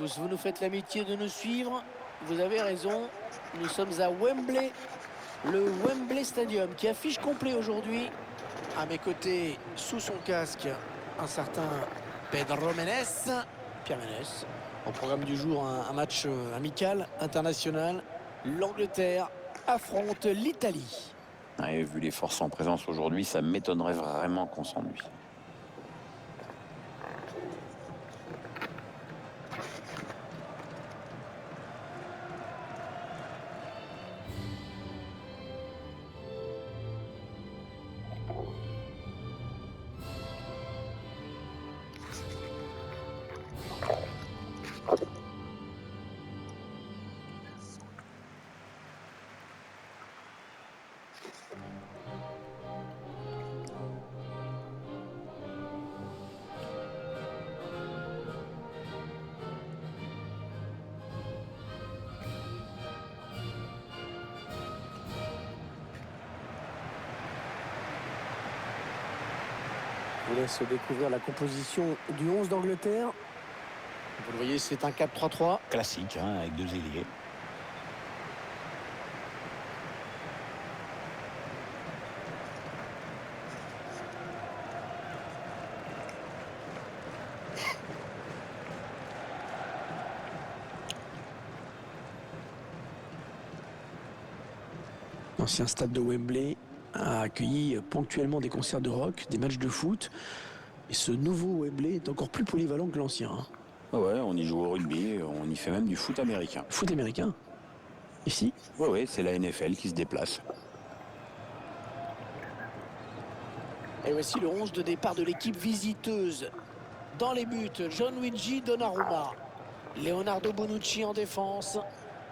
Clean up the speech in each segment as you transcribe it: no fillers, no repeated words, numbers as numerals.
Vous nous faites l'amitié de nous suivre. Vous avez raison. Nous sommes à Wembley, le Wembley Stadium qui affiche complet aujourd'hui. À mes côtés, sous son casque, un certain Pedro Menez. Pierre Menez. Au programme du jour, un match amical, international. L'Angleterre affronte l'Italie. Et vu les forces en présence aujourd'hui, ça m'étonnerait vraiment qu'on s'ennuie. Je vous laisse découvrir la composition du 11 d'Angleterre. Vous le voyez, c'est un 4-3-3. Classique, hein, avec deux ailiers. L'ancien stade de Wembley a accueilli ponctuellement des concerts de rock, des matchs de foot. Et ce nouveau Wembley est encore plus polyvalent que l'ancien. Ouais, on y joue au rugby, on y fait même du foot américain. Foot américain? Ici? Ouais, c'est la NFL qui se déplace. Et voici le 11 de départ de l'équipe visiteuse. Dans les buts, Gianluigi Donnarumma, Leonardo Bonucci en défense.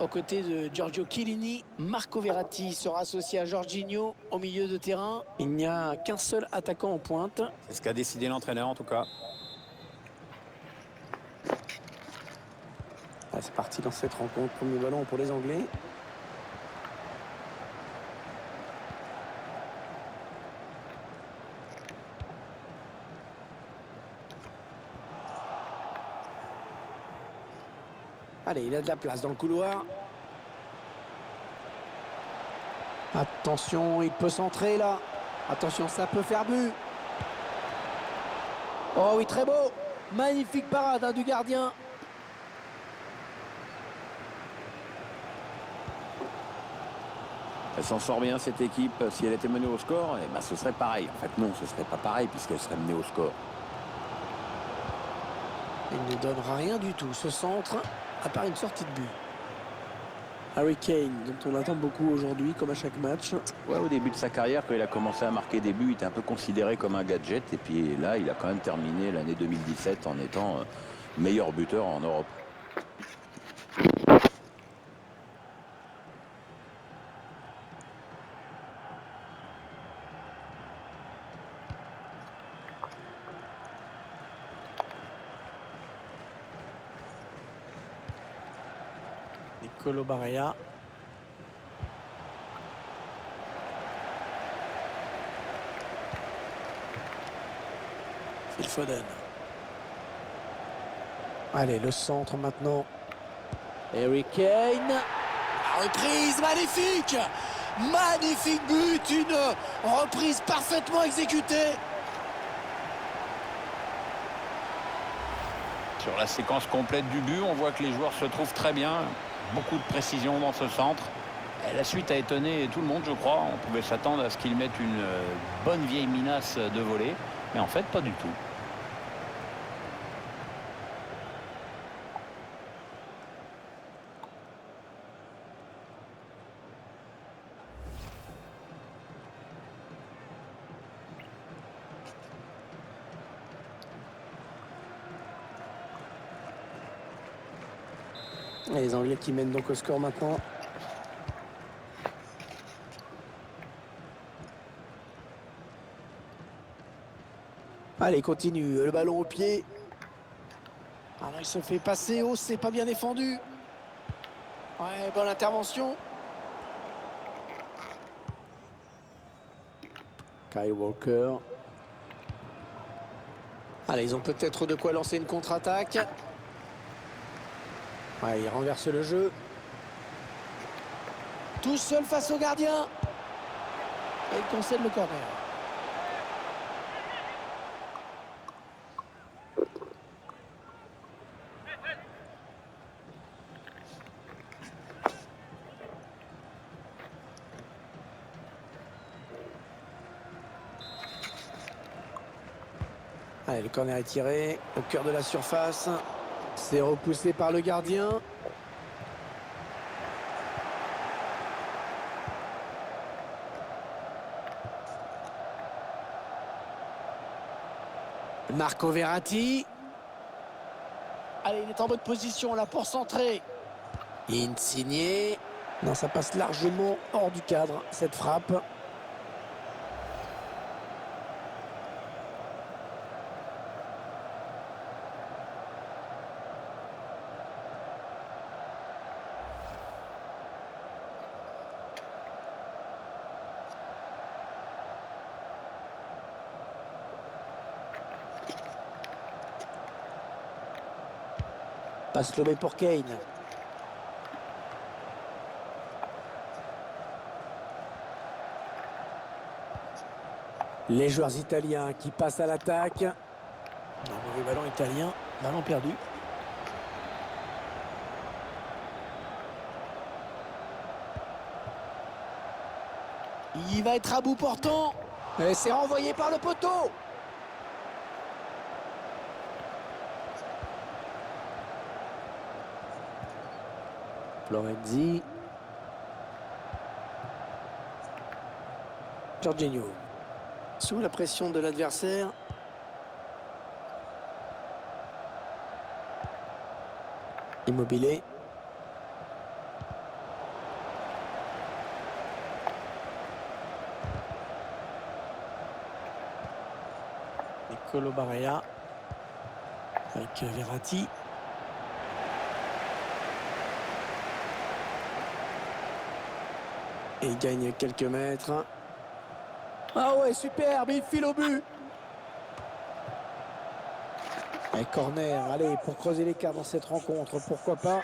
Aux côtés de Giorgio Chiellini, Marco Verratti sera associé à Jorginho au milieu de terrain. Il n'y a qu'un seul attaquant en pointe. C'est ce qu'a décidé l'entraîneur en tout cas. C'est parti dans cette rencontre. Premier ballon pour les Anglais. Allez, il a de la place dans le couloir. Attention, il peut centrer là. Attention, ça peut faire but. Oh oui, très beau. Magnifique parade du gardien. Elle s'en sort bien cette équipe. Si elle était menée au score, eh ben, ce serait pareil. En fait non, ce serait pas pareil puisqu'elle serait menée au score. Il ne donnera rien du tout, ce centre, à part une sortie de but. Harry Kane, dont on attend beaucoup aujourd'hui, comme à chaque match. Ouais, au début de sa carrière, quand il a commencé à marquer des buts, il était un peu considéré comme un gadget. Et puis là, il a quand même terminé l'année 2017 en étant meilleur buteur en Europe. Nicolo Barella. Phil Foden. Allez, le centre maintenant. Harry Kane. La reprise, magnifique. Magnifique but, une reprise parfaitement exécutée. Sur la séquence complète du but, on voit que les joueurs se trouvent très bien. Beaucoup de précision dans ce centre. Et la suite a étonné tout le monde, je crois. On pouvait s'attendre à ce qu'ils mettent une bonne vieille minace de volée. Mais en fait, pas du tout. Et les Anglais qui mènent donc au score maintenant. Allez, continue. Le ballon au pied. Alors, il se fait passer haut, c'est pas bien défendu. Ouais, bonne intervention. Kyle Walker. Allez, ils ont peut-être de quoi lancer une contre-attaque. Ouais, il renverse le jeu. Tout seul face au gardien. Et il concède le corner. Allez, le corner est tiré au cœur de la surface. C'est repoussé par le gardien. Marco Verratti. Allez, il est en bonne position là pour centrer. Insigné. Non, ça passe largement hors du cadre, cette frappe. Passe lobé pour Kane. Les joueurs italiens qui passent à l'attaque. Un mauvais ballon italien. Ballon perdu. Il va être à bout portant. Et c'est renvoyé par le poteau. Florenzi. Jorginho. Sous la pression de l'adversaire. Immobilier. Nicolo Barella. Avec Verratti. Et il gagne quelques mètres. Ah ouais, superbe, il file au but. Et corner, allez, pour creuser l'écart dans cette rencontre, pourquoi pas.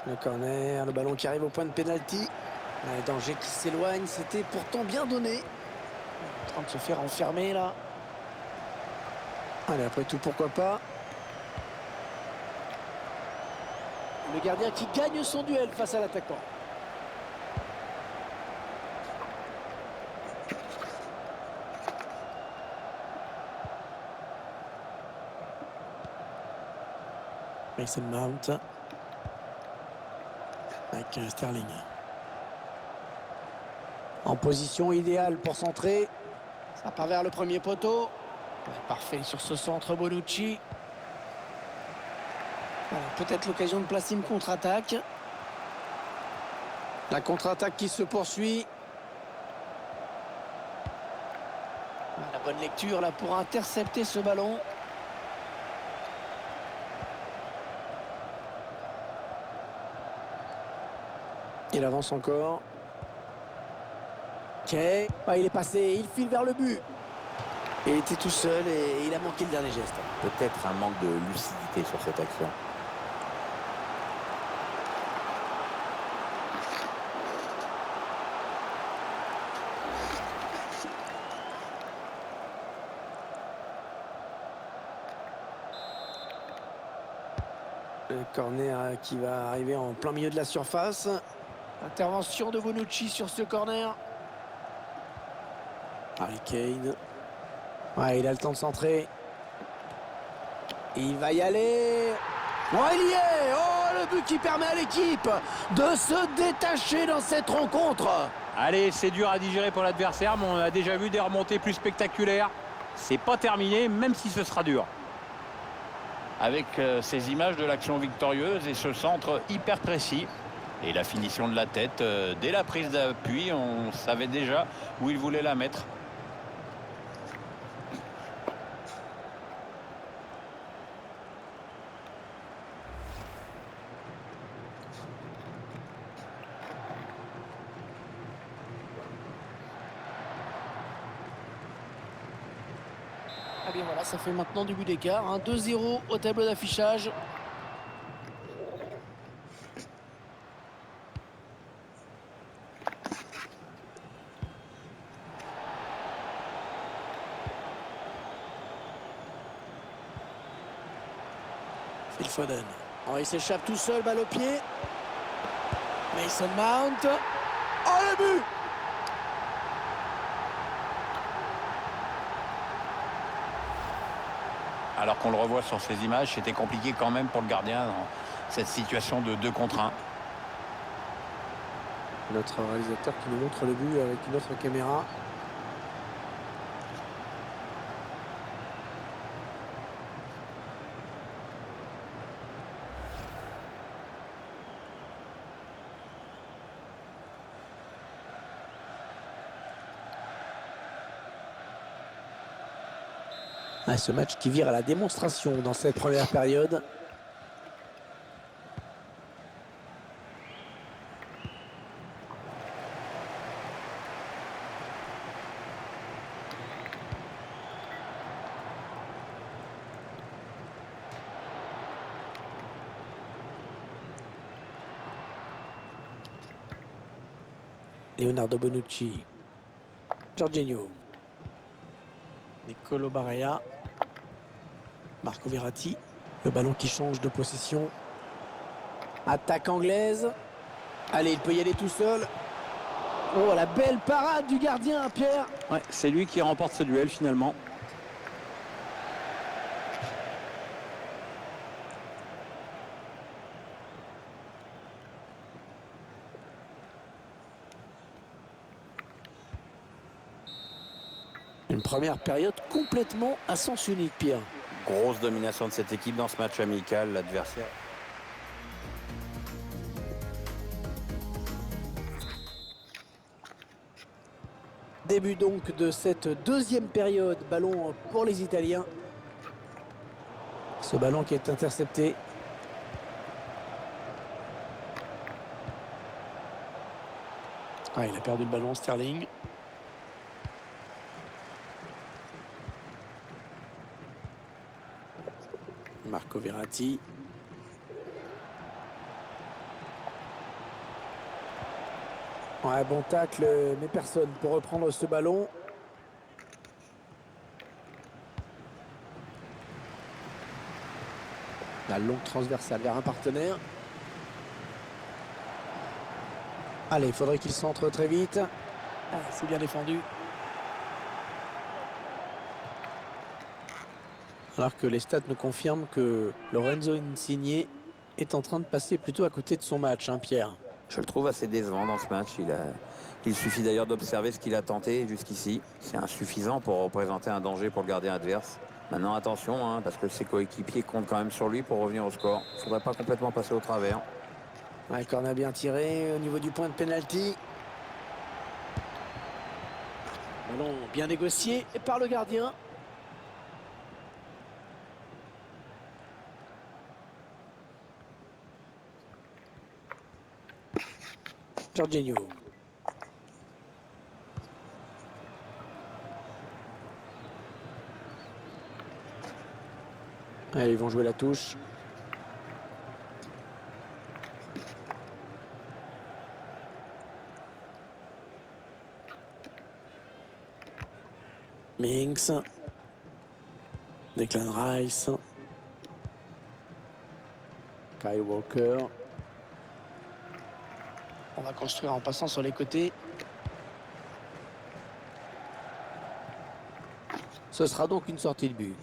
Le corner, le ballon qui arrive au point de pénalty. Un danger qui s'éloigne, c'était pourtant bien donné. En train de se faire enfermer là. Allez, après tout, pourquoi pas. Le gardien qui gagne son duel face à l'attaquant. Mason Mount. Avec Sterling. En position idéale pour centrer. Ça part vers le premier poteau. Parfait sur ce centre Bonucci. Peut-être l'occasion de placer une contre-attaque. La contre-attaque qui se poursuit. La bonne lecture là pour intercepter ce ballon. Il avance encore. Ok. Ah, il est passé, il file vers le but. Il était tout seul et il a manqué le dernier geste. Peut-être un manque de lucidité sur cette action. Le corner qui va arriver en plein milieu de la surface. Intervention de Bonucci sur ce corner. Harry Kane. Ouais, il a le temps de centrer. Il va y aller. Oh, il y est. Oh, le but qui permet à l'équipe de se détacher dans cette rencontre. Allez, c'est dur à digérer pour l'adversaire, mais on a déjà vu des remontées plus spectaculaires. C'est pas terminé, même si ce sera dur. Avec ces images de l'action victorieuse et ce centre hyper précis. Et la finition de la tête, dès la prise d'appui, on savait déjà où il voulait la mettre. Eh bien voilà, ça fait maintenant du but d'écart. 2-0 au tableau d'affichage. Phil Foden. Oh, il s'échappe tout seul, balle au pied. Mason Mount. Oh, le but! Alors qu'on le revoit sur ces images, c'était compliqué quand même pour le gardien dans cette situation de 2 contre 1. Notre réalisateur qui nous montre le but avec une autre caméra. Ce match qui vire à la démonstration dans cette première période. Leonardo Bonucci. Jorginho. Nicolo Barella. Marco Verratti. Le ballon qui change de possession. Attaque anglaise. Allez, il peut y aller tout seul. Oh, la belle parade du gardien, Pierre. Ouais, c'est lui qui remporte ce duel finalement. Une première période complètement à sens unique, Pierre. Grosse domination de cette équipe dans ce match amical. L'adversaire. Début donc de cette deuxième période. Ballon pour les Italiens. Ce ballon qui est intercepté. Ah, il a perdu le ballon, Sterling. Marco Verratti. Ouais, bon tacle, mais personne pour reprendre ce ballon. La longue transversale vers un partenaire. Allez, il faudrait qu'il centre très vite. Ah, c'est bien défendu. Alors que les stats nous confirment que Lorenzo Insigne est en train de passer plutôt à côté de son match, hein, Pierre. Je le trouve assez décevant dans ce match. Il suffit d'ailleurs d'observer ce qu'il a tenté jusqu'ici. C'est insuffisant pour représenter un danger pour le gardien adverse. Maintenant, attention, hein, parce que ses coéquipiers comptent quand même sur lui pour revenir au score. Il ne faudrait pas complètement passer au travers. Ouais, corner bien tiré au niveau du point de pénalty. Ballon bien négocié par le gardien. Jorginho. Allez, ils vont jouer la touche. Minks. Declan Rice. Kyle Walker. On va construire en passant sur les côtés. Ce sera donc une sortie de but.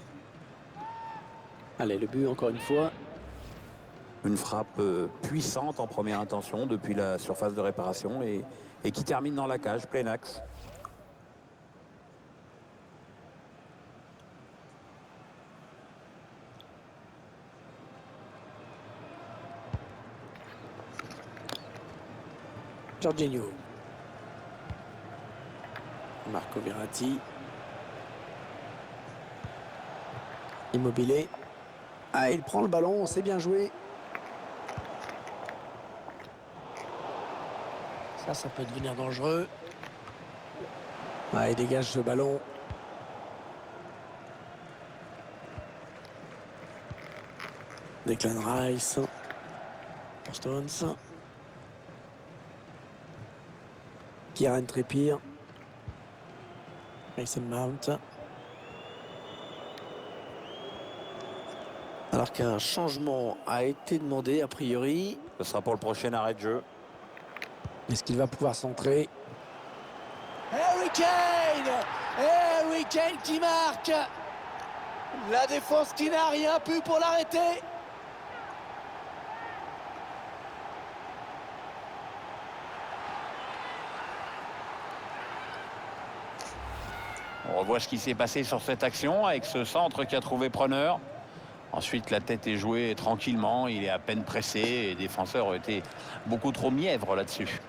Allez, le but encore une fois. Une frappe puissante en première intention depuis la surface de réparation et qui termine dans la cage, plein axe. Jorginho. Marco Verratti. Immobilier. Ah, il prend le ballon, c'est bien joué. Ça peut devenir dangereux. Ah, il dégage ce ballon. Declan Rice. Stones. Kieran Trippier. Mason Mount. Alors qu'un changement a été demandé a priori. Ce sera pour le prochain arrêt de jeu. Est-ce qu'il va pouvoir centrer? Harry Kane! Harry Kane qui marque! La défense qui n'a rien pu pour l'arrêter. On revoit ce qui s'est passé sur cette action avec ce centre qui a trouvé preneur. Ensuite, la tête est jouée tranquillement. Il est à peine pressé et les défenseurs ont été beaucoup trop mièvres là-dessus.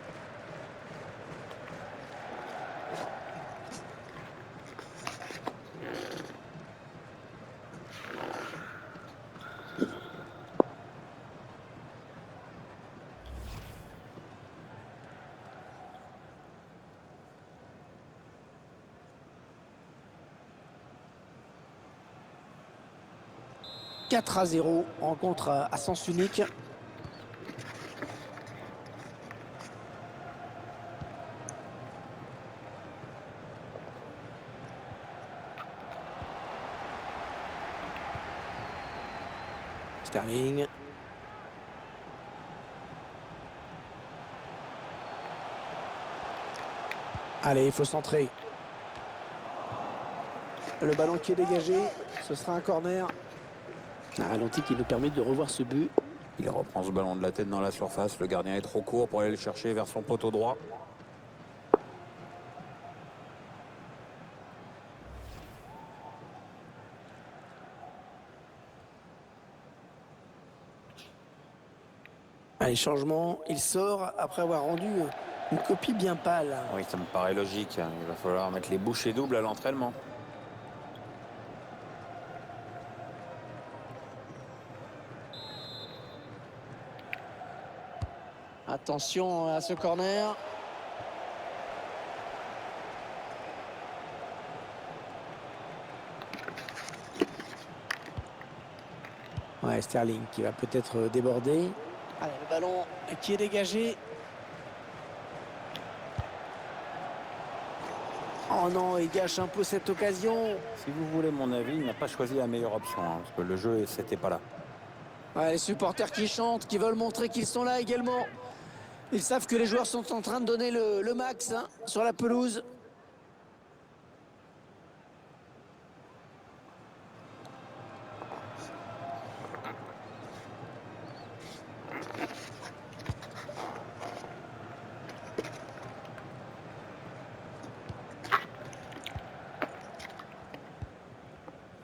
« 4-0, rencontre à sens unique. Sterling. Allez, il faut centrer. Le ballon qui est dégagé, ce sera un corner. Un ralenti qui nous permet de revoir ce but. Il reprend ce ballon de la tête dans la surface. Le gardien est trop court pour aller le chercher vers son poteau droit. Allez, changement. Il sort après avoir rendu une copie bien pâle. Oui, ça me paraît logique. Il va falloir mettre les bouchées doubles à l'entraînement. Attention à ce corner. Ouais, Sterling qui va peut-être déborder. Allez, le ballon qui est dégagé. Oh non, il gâche un peu cette occasion. Si vous voulez mon avis, il n'a pas choisi la meilleure option. Parce que le jeu, c'était pas là. Ouais, les supporters qui chantent, qui veulent montrer qu'ils sont là également. Ils savent que les joueurs sont en train de donner le max sur la pelouse.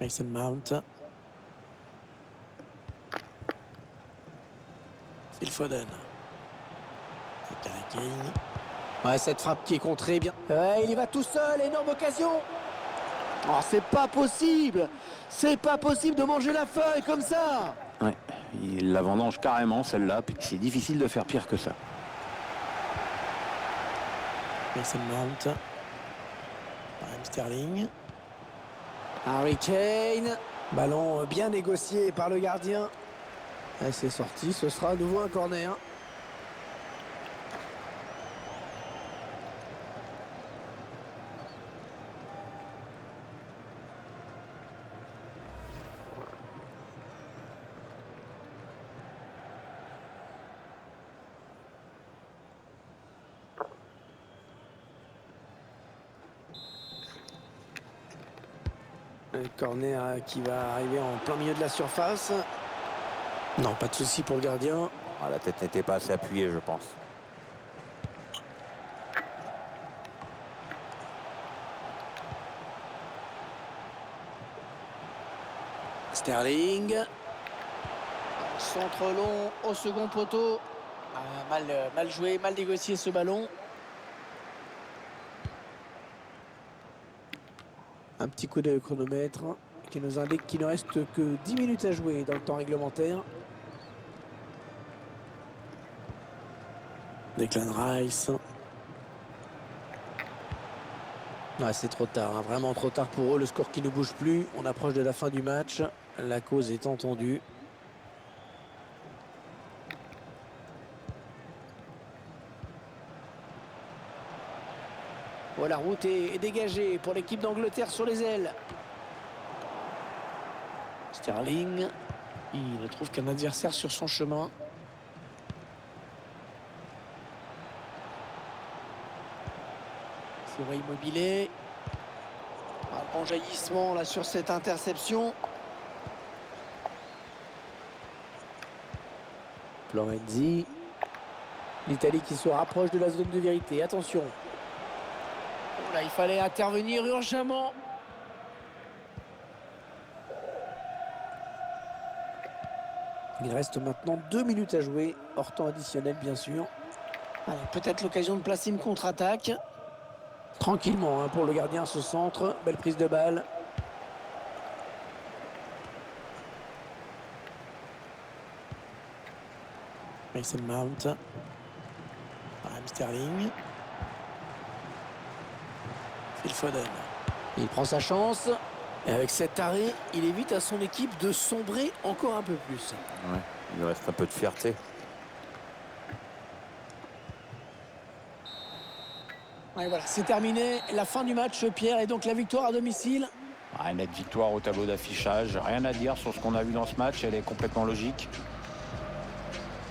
Mason Mount. Phil Foden. Ouais, cette frappe qui est contrée bien. Ouais, il y va tout seul, énorme occasion. Oh, c'est pas possible. C'est pas possible de manger la feuille comme ça. Ouais, il la vendange carrément celle-là, puis c'est difficile de faire pire que ça. Mason Mount. Raheem Sterling. Harry Kane. Ballon bien négocié par le gardien. Et c'est sorti, ce sera à nouveau un corner. Un corner qui va arriver en plein milieu de la surface. Non, pas de souci pour le gardien. Ah, la tête n'était pas assez appuyée, je pense. Sterling. Centre long au second poteau. Mal joué, mal négocié ce ballon. Un petit coup de chronomètre qui nous indique qu'il ne reste que 10 minutes à jouer dans le temps réglementaire. Declan Rice. Ouais, c'est trop tard, hein, vraiment trop tard pour eux. Le score qui ne bouge plus. On approche de la fin du match. La cause est entendue. Oh, la route est dégagée pour l'équipe d'Angleterre sur les ailes. Sterling, il ne trouve qu'un adversaire sur son chemin. C'est Immobilier. Un bon jaillissement là sur cette interception. Florenzi. L'Italie qui se rapproche de la zone de vérité. Attention. Oh là, il fallait intervenir urgemment. Il reste maintenant 2 minutes à jouer. Hors temps additionnel, bien sûr. Peut-être l'occasion de placer une contre-attaque. Tranquillement pour le gardien, ce centre. Belle prise de balle. Mason Mount. Raheem Sterling. Phil Foden. Il prend sa chance. Et avec cet arrêt, il évite à son équipe de sombrer encore un peu plus. Ouais, il lui reste un peu de fierté. Et voilà, c'est terminé. La fin du match, Pierre, et donc la victoire à domicile. Une nette victoire au tableau d'affichage. Rien à dire sur ce qu'on a vu dans ce match. Elle est complètement logique.